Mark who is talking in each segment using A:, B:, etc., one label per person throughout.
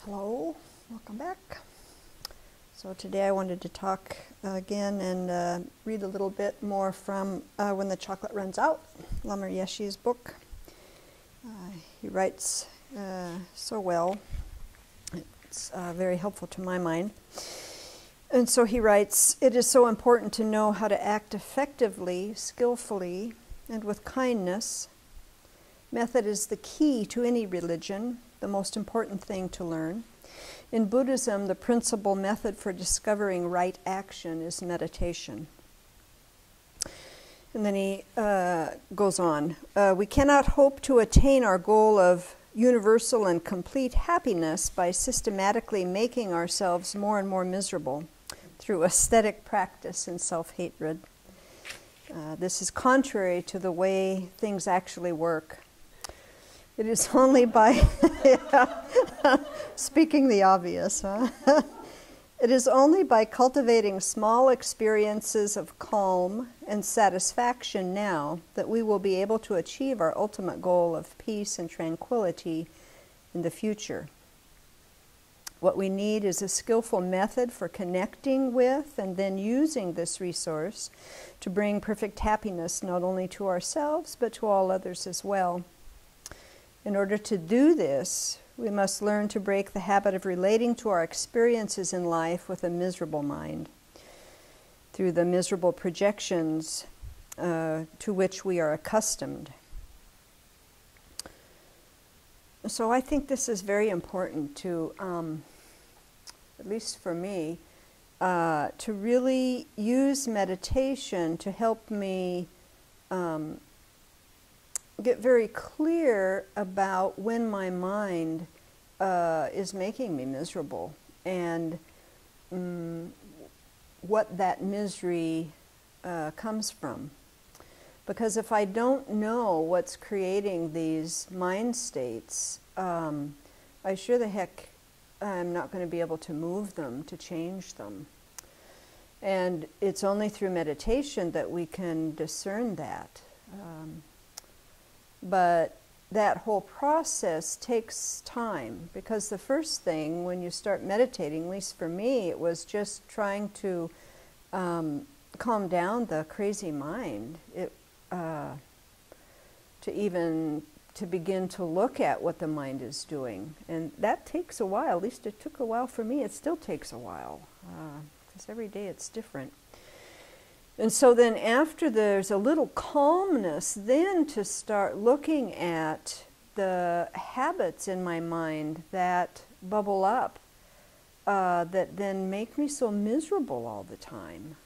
A: Hello, welcome back. So today I wanted to talk again and read a little bit more from When the Chocolate Runs Out, Lamar Yeshe's book. He writes so well. It's very helpful to my mind. And so he writes, "It is so important to know how to act effectively, skillfully, and with kindness. Method is the key to any religion, the most important thing to learn. In Buddhism, the principal method for discovering right action is meditation." And then he goes on, "We cannot hope to attain our goal of universal and complete happiness by systematically making ourselves more and more miserable through aesthetic practice and self-hatred. This is contrary to the way things actually work. It is only by, speaking the obvious, huh? It is only by cultivating small experiences of calm and satisfaction now that we will be able to achieve our ultimate goal of peace and tranquility in the future. What we need is a skillful method for connecting with and then using this resource to bring perfect happiness not only to ourselves but to all others as well. In order to do this, we must learn to break the habit of relating to our experiences in life with a miserable mind, through the miserable projections to which we are accustomed." So I think this is very important to, at least for me, to really use meditation to help me get very clear about when my mind is making me miserable and what that misery comes from. Because if I don't know what's creating these mind states, I sure the heck I'm not going to be able to move them, to change them. And it's only through meditation that we can discern that. But that whole process takes time, because the first thing when you start meditating, at least for me, it was just trying to calm down the crazy mind. To begin to look at what the mind is doing. And that takes a while. At least it took a while for me. It still takes a while, because every day it's different. And so then after there's a little calmness, then to start looking at the habits in my mind that bubble up, that then make me so miserable all the time.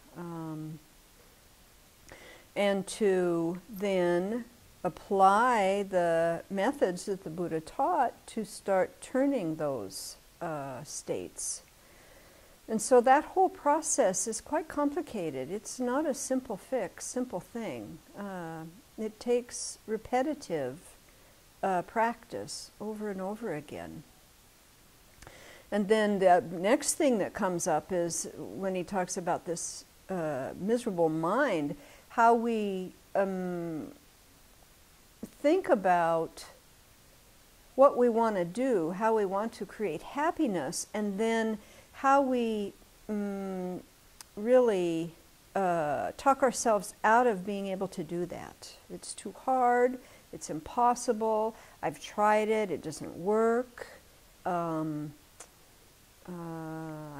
A: And to then apply the methods that the Buddha taught to start turning those states. And so that whole process is quite complicated. It's not a simple fix, simple thing. It takes repetitive practice over and over again. And then the next thing that comes up is when he talks about this miserable mind, how we think about what we want to do, how we want to create happiness, and then how we really talk ourselves out of being able to do that. It's too hard, it's impossible, I've tried it, it doesn't work, I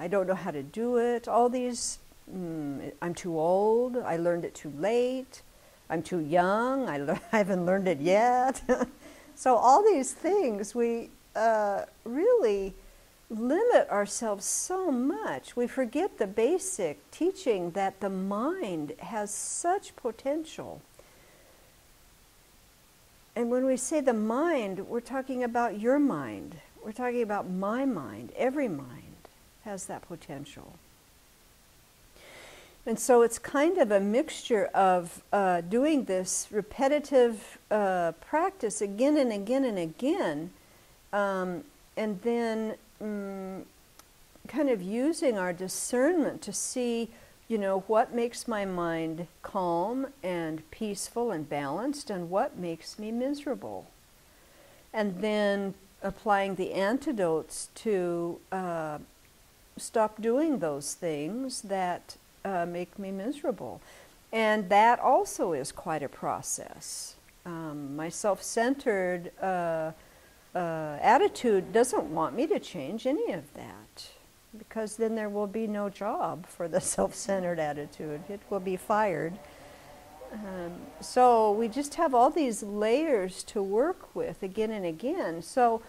A: don't know how to do it, all these, I'm too old, I learned it too late, I'm too young, I haven't learned it yet. So all these things, we really limit ourselves so much. We forget the basic teaching that the mind has such potential. And when we say the mind, we're talking about your mind. We're talking about my mind. Every mind has that potential. And so it's kind of a mixture of doing this repetitive practice again and again and again, and then kind of using our discernment to see, what makes my mind calm and peaceful and balanced, and what makes me miserable. and then applying the antidotes to stop doing those things that make me miserable. And that also is quite a process. My self-centered attitude doesn't want me to change any of that, because then there will be no job for the self-centered attitude. It will be fired. So we just have all these layers to work with again and again. So,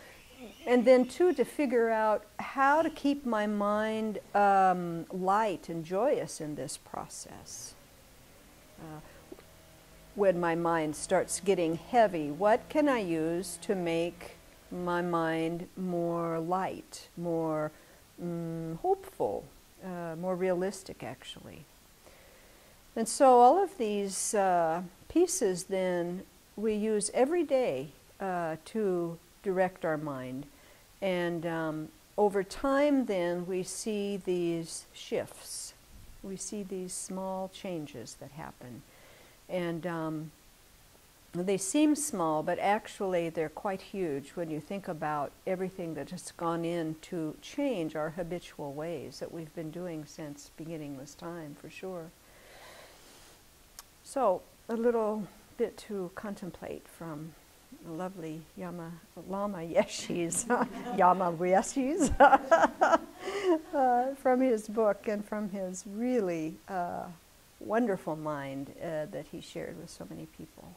A: and then too, to figure out how to keep my mind light and joyous in this process. When my mind starts getting heavy, what can I use to make my mind more light, more hopeful, more realistic actually? And so all of these pieces then we use every day to direct our mind. And over time then we see these shifts. We see these small changes that happen. And they seem small, but actually they're quite huge when you think about everything that has gone in to change our habitual ways that we've been doing since beginningless time, for sure. So, a little bit to contemplate from the lovely Lama Yeshe's, Yama Yeshe's, from his book and from his really wonderful mind that he shared with so many people.